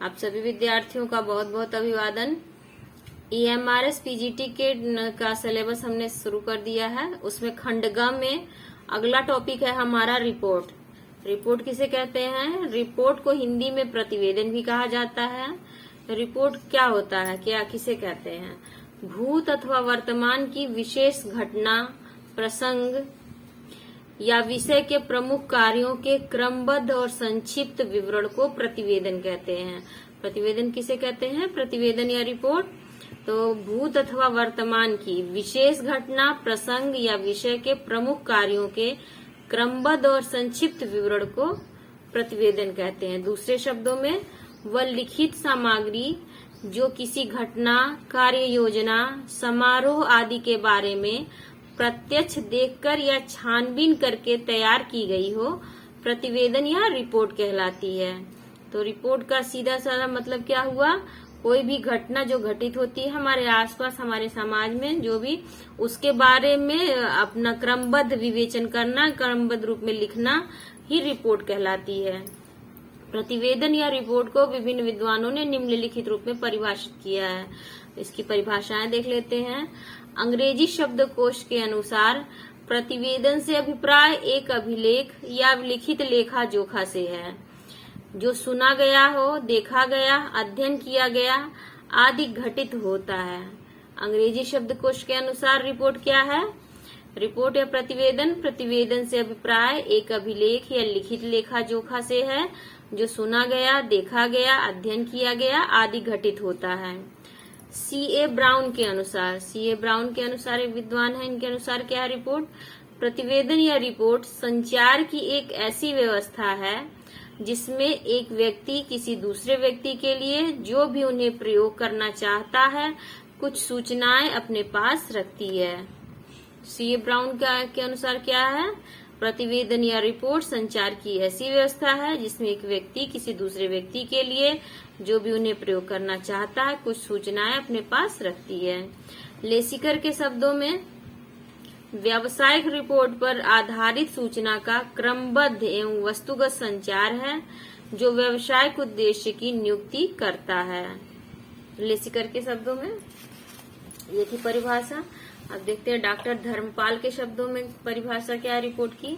आप सभी विद्यार्थियों का बहुत बहुत अभिवादन। EMRS PGT के का सिलेबस हमने शुरू कर दिया है। उसमें खंड ग में अगला टॉपिक है हमारा रिपोर्ट। रिपोर्ट किसे कहते हैं? रिपोर्ट को हिंदी में प्रतिवेदन भी कहा जाता है। रिपोर्ट क्या होता है, क्या किसे कहते हैं? भूत अथवा वर्तमान की विशेष घटना, प्रसंग या विषय के प्रमुख कार्यों के क्रमबद्ध और संक्षिप्त विवरण को प्रतिवेदन कहते हैं। प्रतिवेदन किसे कहते हैं? प्रतिवेदन या रिपोर्ट। तो भूत अथवा वर्तमान की विशेष घटना, प्रसंग या विषय के प्रमुख कार्यों के क्रमबद्ध और संक्षिप्त विवरण को प्रतिवेदन कहते हैं। दूसरे शब्दों में, वह लिखित सामग्री जो किसी घटना, कार्य योजना, समारोह आदि के बारे में प्रत्यक्ष देखकर या छानबीन करके तैयार की गई हो, प्रतिवेदन या रिपोर्ट कहलाती है। तो रिपोर्ट का सीधा साधा मतलब क्या हुआ? कोई भी घटना जो घटित होती है हमारे आसपास, हमारे समाज में, जो भी, उसके बारे में अपना क्रमबद्ध विवेचन करना, क्रमबद्ध रूप में लिखना ही रिपोर्ट कहलाती है। प्रतिवेदन या रिपोर्ट को विभिन्न विद्वानों ने निम्नलिखित रूप में परिभाषित किया है। इसकी परिभाषाएं देख लेते हैं। अंग्रेजी शब्दकोश के अनुसार प्रतिवेदन से अभिप्राय एक अभिलेख या लिखित लेखा जोखा से है, जो सुना गया हो, देखा गया, अध्ययन किया गया आदि घटित होता है। अंग्रेजी शब्दकोश के अनुसार रिपोर्ट क्या है? रिपोर्ट या प्रतिवेदन, प्रतिवेदन से अभिप्राय एक अभिलेख या लिखित लेखा जोखा से है, जो सुना गया, देखा गया, अध्ययन किया गया आदि घटित होता है। C.A. ब्राउन के अनुसार, C.A. ब्राउन के अनुसार एक विद्वान है, इनके अनुसार क्या है रिपोर्ट? प्रतिवेदन या रिपोर्ट संचार की एक ऐसी व्यवस्था है जिसमें एक व्यक्ति किसी दूसरे व्यक्ति के लिए जो भी उन्हें प्रयोग करना चाहता है, कुछ सूचनाएं अपने पास रखती है। C.A. ब्राउन के अनुसार क्या है? प्रतिवेदन या रिपोर्ट संचार की ऐसी व्यवस्था है जिसमें एक व्यक्ति किसी दूसरे व्यक्ति के लिए जो भी उन्हें प्रयोग करना चाहता है, कुछ सूचनाएं अपने पास रखती है। लेसिकर के शब्दों में, व्यावसायिक रिपोर्ट पर आधारित सूचना का क्रमबद्ध एवं वस्तुगत संचार है जो व्यावसायिक उद्देश्य की नियुक्ति करता है। लेसिकर के शब्दों में ये थी परिभाषा। अब देखते हैं डॉक्टर धर्मपाल के शब्दों में परिभाषा क्या है रिपोर्ट की।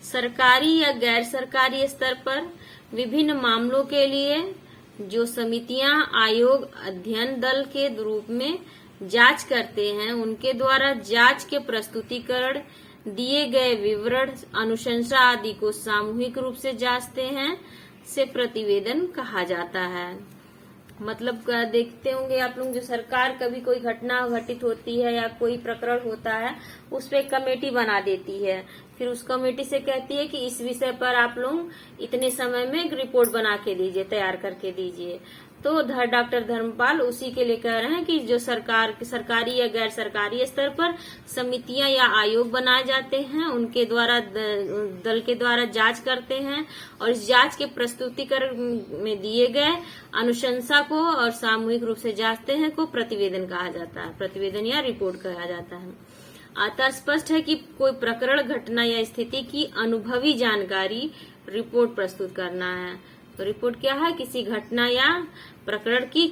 सरकारी या गैर सरकारी स्तर पर विभिन्न मामलों के लिए जो समितियां, आयोग, अध्ययन दल के रूप में जांच करते हैं, उनके द्वारा जांच के प्रस्तुतिकरण, दिए गए विवरण, अनुशंसा आदि को सामूहिक रूप से जांचते हैं, से प्रतिवेदन कहा जाता है। मतलब देखते होंगे आप लोग, जो सरकार कभी कोई घटना घटित होती है या कोई प्रकरण होता है, उस पे एक कमेटी बना देती है, फिर उस कमेटी से कहती है कि इस विषय पर आप लोग इतने समय में एक रिपोर्ट बना के दीजिए, तैयार करके दीजिए। तो डॉक्टर धर्मपाल उसी के लिए कह रहे हैं कि जो सरकारी या गैर सरकारी स्तर पर समितियां या आयोग बनाए जाते हैं, उनके द्वारा दल के द्वारा जांच करते हैं और इस जांच के प्रस्तुतिकरण में दिए गए अनुशंसा को और सामूहिक रूप से जांचते हैं को प्रतिवेदन कहा जाता है। प्रतिवेदन या रिपोर्ट कहा जाता है। अतः स्पष्ट है कि कोई प्रकरण, घटना या स्थिति की अनुभवी जानकारी रिपोर्ट प्रस्तुत करना है। तो रिपोर्ट क्या है? किसी घटना या प्रकरण की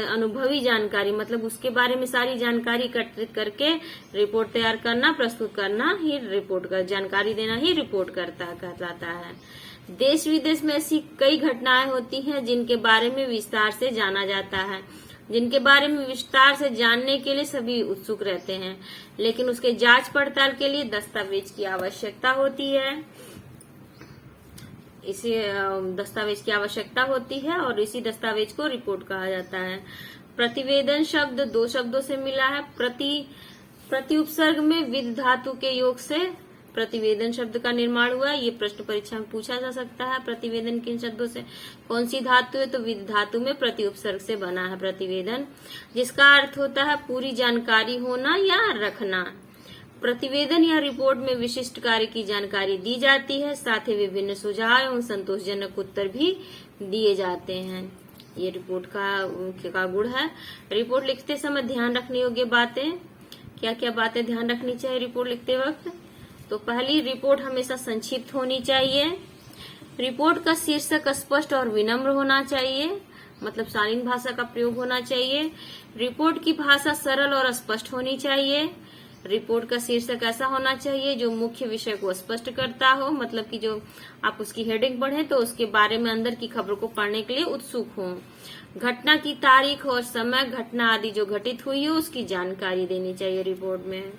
अनुभवी जानकारी, मतलब उसके बारे में सारी जानकारी एकत्रित करके रिपोर्ट तैयार करना, प्रस्तुत करना ही रिपोर्ट का, जानकारी देना ही रिपोर्ट कहलाता है। देश विदेश में ऐसी कई घटनाएं होती हैं जिनके बारे में विस्तार से जाना जाता है, जिनके बारे में विस्तार से जानने के लिए सभी उत्सुक रहते हैं, लेकिन उसके जांच पड़ताल के लिए दस्तावेज की आवश्यकता होती है। इसी दस्तावेज की आवश्यकता होती है और इसी दस्तावेज को रिपोर्ट कहा जाता है। प्रतिवेदन शब्द दो शब्दों से मिला है। प्रति उपसर्ग में विद धातु के योग से प्रतिवेदन शब्द का निर्माण हुआ। ये प्रश्न परीक्षा में पूछा जा सकता है। प्रतिवेदन किन शब्दों से, कौन सी धातु है? तो विद धातु में प्रति उपसर्ग से बना है प्रतिवेदन, जिसका अर्थ होता है पूरी जानकारी होना या रखना। प्रतिवेदन या रिपोर्ट में विशिष्ट कार्य की जानकारी दी जाती है, साथ ही विभिन्न सुझाव एवं संतोषजनक उत्तर भी दिए जाते हैं। ये रिपोर्ट का गुण है। रिपोर्ट लिखते समय ध्यान रखने योग्य बातें, क्या क्या बातें ध्यान रखनी चाहिए रिपोर्ट लिखते वक्त? तो पहली, रिपोर्ट हमेशा संक्षिप्त होनी चाहिए। रिपोर्ट का शीर्षक स्पष्ट और विनम्र होना चाहिए। मतलब शालीन भाषा का प्रयोग होना चाहिए। रिपोर्ट की भाषा सरल और स्पष्ट होनी चाहिए। रिपोर्ट का शीर्षक ऐसा होना चाहिए जो मुख्य विषय को स्पष्ट करता हो, मतलब कि जो आप उसकी हेडिंग पढ़ें तो उसके बारे में अंदर की खबर को पढ़ने के लिए उत्सुक हो। घटना की तारीख और समय, घटना आदि जो घटित हुई हो उसकी जानकारी देनी चाहिए रिपोर्ट में।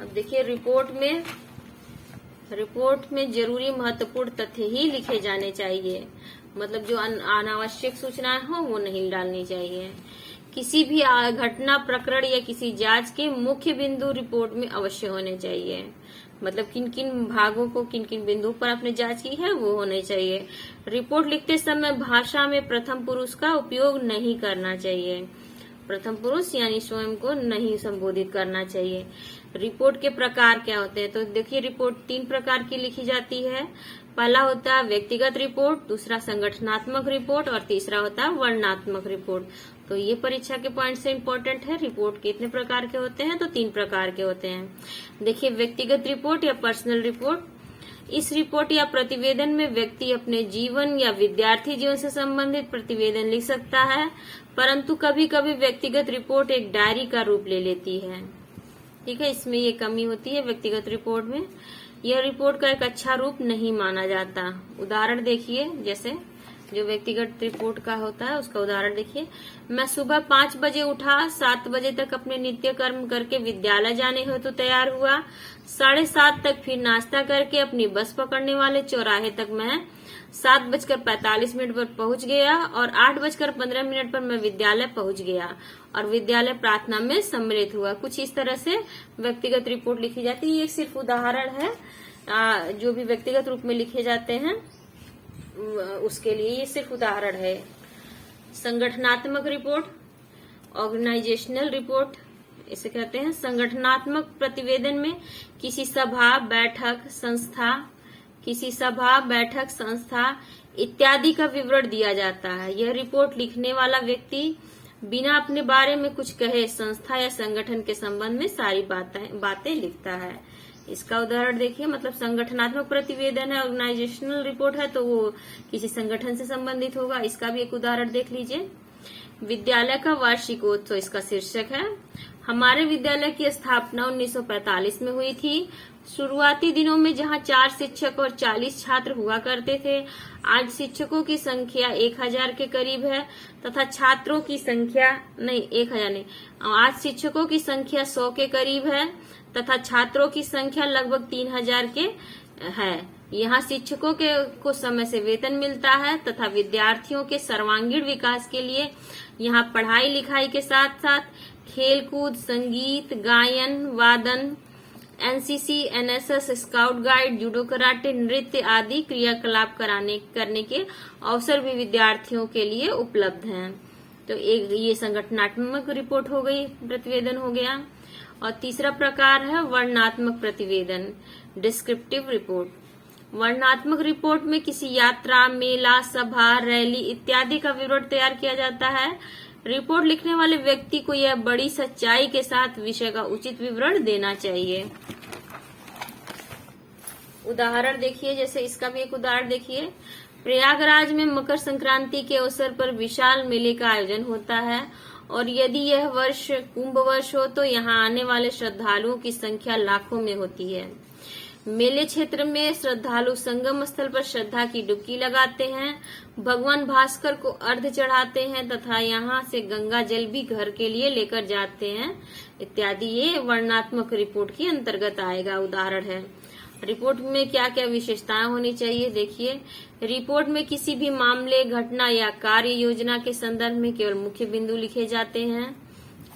अब देखिए रिपोर्ट में जरूरी महत्वपूर्ण तथ्य ही लिखे जाने चाहिए, मतलब जो अनावश्यक सूचनाएं हो वो नहीं डालनी चाहिए। किसी भी घटना, प्रकरण या किसी जांच के मुख्य बिंदु रिपोर्ट में अवश्य होने चाहिए, मतलब किन किन भागों को, किन किन बिंदुओं पर आपने जांच की है वो होने चाहिए। रिपोर्ट लिखते समय भाषा में प्रथम पुरुष का उपयोग नहीं करना चाहिए, प्रथम पुरुष यानी स्वयं को नहीं संबोधित करना चाहिए। रिपोर्ट के प्रकार क्या होते हैं, तो देखिए रिपोर्ट 3 प्रकार की लिखी जाती है। पहला होता है व्यक्तिगत रिपोर्ट, दूसरा संगठनात्मक रिपोर्ट और तीसरा होता है वर्णनात्मक रिपोर्ट। तो ये परीक्षा के पॉइंट से इम्पोर्टेंट है। रिपोर्ट कितने प्रकार के होते हैं, तो 3 प्रकार के होते हैं। देखिए व्यक्तिगत रिपोर्ट या पर्सनल रिपोर्ट, इस रिपोर्ट या प्रतिवेदन में व्यक्ति अपने जीवन या विद्यार्थी जीवन से संबंधित प्रतिवेदन लिख सकता है, परंतु कभी कभी व्यक्तिगत रिपोर्ट एक डायरी का रूप ले लेती है। ठीक है, इसमें ये कमी होती है व्यक्तिगत रिपोर्ट में। यह रिपोर्ट का एक अच्छा रूप नहीं माना जाता। उदाहरण देखिए, जैसे जो व्यक्तिगत रिपोर्ट का होता है उसका उदाहरण देखिए। मैं सुबह 5 बजे उठा, 7 बजे तक अपने नित्य कर्म करके विद्यालय जाने हेतु तो तैयार हुआ, 7:30 तक फिर नाश्ता करके अपनी बस पकड़ने वाले चौराहे तक मैं 7:45 पर पहुंच गया और 8:15 पर मैं विद्यालय पहुंच गया और विद्यालय प्रार्थना में सम्मिलित हुआ। कुछ इस तरह से व्यक्तिगत रिपोर्ट लिखी जाती है। ये सिर्फ उदाहरण है, जो भी व्यक्तिगत रूप में लिखे जाते हैं उसके लिए ये सिर्फ उदाहरण है। संगठनात्मक रिपोर्ट, ऑर्गेनाइजेशनल रिपोर्ट इसे कहते हैं। संगठनात्मक प्रतिवेदन में किसी सभा, बैठक, संस्था इत्यादि का विवरण दिया जाता है। यह रिपोर्ट लिखने वाला व्यक्ति बिना अपने बारे में कुछ कहे संस्था या संगठन के संबंध में सारी बातें लिखता है। इसका उदाहरण देखिए, मतलब संगठनात्मक प्रतिवेदन है, ऑर्गेनाइजेशनल रिपोर्ट है तो वो किसी संगठन से संबंधित होगा। इसका भी एक उदाहरण देख लीजिए। विद्यालय का वार्षिकोत्सव इसका शीर्षक है। हमारे विद्यालय की स्थापना 1945 में हुई थी। शुरुआती दिनों में जहां 4 शिक्षक और 40 छात्र हुआ करते थे, आज शिक्षकों की संख्या 1000 के करीब है तथा छात्रों की संख्या 1000 नहीं, आज शिक्षकों की संख्या 100 के करीब है तथा छात्रों की संख्या लगभग 3000 के है। यहाँ शिक्षकों को समय से वेतन मिलता है तथा विद्यार्थियों के सर्वांगीण विकास के लिए यहाँ पढ़ाई लिखाई के साथ साथ खेलकूद, संगीत, गायन, वादन, NCC, NSS, scout guide, judo, karate, नृत्य आदि क्रियाकलाप करने के अवसर भी विद्यार्थियों के लिए उपलब्ध हैं। तो एक ये संगठनात्मक रिपोर्ट हो गई, प्रतिवेदन हो गया। और तीसरा प्रकार है वर्णनात्मक प्रतिवेदन, डिस्क्रिप्टिव रिपोर्ट। वर्णनात्मक रिपोर्ट में किसी यात्रा, मेला, सभा, रैली इत्यादि का विवरण तैयार किया जाता है। रिपोर्ट लिखने वाले व्यक्ति को यह बड़ी सच्चाई के साथ विषय का उचित विवरण देना चाहिए। उदाहरण देखिए, जैसे इसका भी एक उदाहरण देखिए। प्रयागराज में मकर संक्रांति के अवसर पर विशाल मेले का आयोजन होता है और यदि यह वर्ष कुंभ वर्ष हो तो यहाँ आने वाले श्रद्धालुओं की संख्या लाखों में होती है। मेले क्षेत्र में श्रद्धालु संगम स्थल पर श्रद्धा की डुबकी लगाते हैं, भगवान भास्कर को अर्घ्य चढ़ाते हैं तथा यहाँ से गंगा जल भी घर के लिए लेकर जाते हैं इत्यादि। ये वर्णनात्मक रिपोर्ट के अंतर्गत आएगा, उदाहरण है। रिपोर्ट में क्या क्या विशेषताएं होनी चाहिए देखिए। रिपोर्ट में किसी भी मामले, घटना या कार्य योजना के संदर्भ में केवल मुख्य बिंदु लिखे जाते हैं,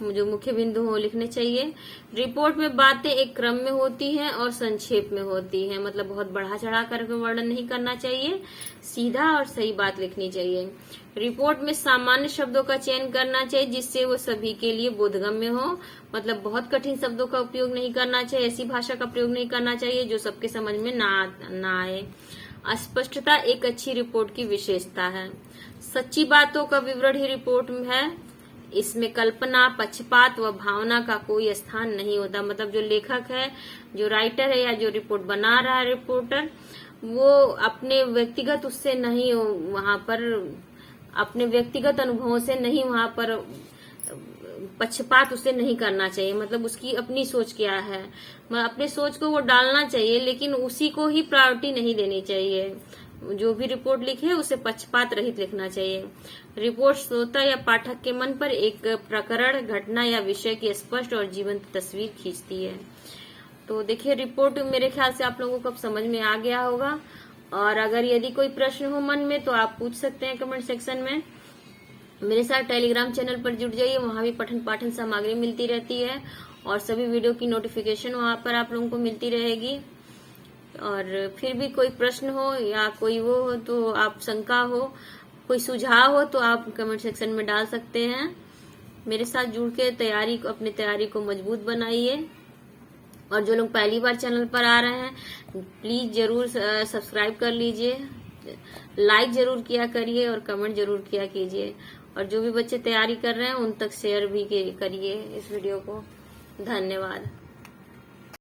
जो मुख्य बिंदु हो लिखने चाहिए। रिपोर्ट में बातें एक क्रम में होती हैं और संक्षेप में होती हैं, मतलब बहुत बढ़ा चढ़ा कर वर्णन नहीं करना चाहिए, सीधा और सही बात लिखनी चाहिए। रिपोर्ट में सामान्य शब्दों का चयन करना चाहिए जिससे वो सभी के लिए बोधगम्य हो, मतलब बहुत कठिन शब्दों का उपयोग नहीं करना चाहिए, ऐसी भाषा का प्रयोग नहीं करना चाहिए जो सबके समझ में ना आए। अस्पष्टता एक अच्छी रिपोर्ट की विशेषता है। सच्ची बातों का विवरण ही रिपोर्ट में है। इसमें कल्पना, पक्षपात व भावना का कोई स्थान नहीं होता, मतलब जो लेखक है, जो राइटर है या जो रिपोर्ट बना रहा है रिपोर्टर, वो अपने व्यक्तिगत उससे नहीं वहां पर अपने व्यक्तिगत अनुभवों से नहीं वहां पर पक्षपात उसे नहीं करना चाहिए। मतलब उसकी अपनी सोच क्या है, अपने सोच को वो डालना चाहिए, लेकिन उसी को ही प्रायोरिटी नहीं देनी चाहिए। जो भी रिपोर्ट लिखे उसे पक्षपात रहित लिखना चाहिए। रिपोर्ट श्रोता या पाठक के मन पर एक प्रकरण, घटना या विषय की स्पष्ट और जीवंत तस्वीर खींचती है। तो देखिए, रिपोर्ट मेरे ख्याल से आप लोगों को अब समझ में आ गया होगा। और अगर यदि कोई प्रश्न हो मन में तो आप पूछ सकते हैं कमेंट सेक्शन में। मेरे साथ टेलीग्राम चैनल पर जुड़ जाइए, वहां भी पठन पाठन सामग्री मिलती रहती है और सभी वीडियो की नोटिफिकेशन वहां पर आप लोगों को मिलती रहेगी। और फिर भी कोई प्रश्न हो या कोई वो हो तो आप शंका हो, कोई सुझाव हो तो आप कमेंट सेक्शन में डाल सकते हैं। मेरे साथ जुड़ के अपनी तैयारी को मजबूत बनाइए। और जो लोग पहली बार चैनल पर आ रहे हैं प्लीज जरूर सब्सक्राइब कर लीजिए, लाइक जरूर किया करिए और कमेंट जरूर किया कीजिए। और जो भी बच्चे तैयारी कर रहे हैं उन तक शेयर भी करिए इस वीडियो को। धन्यवाद।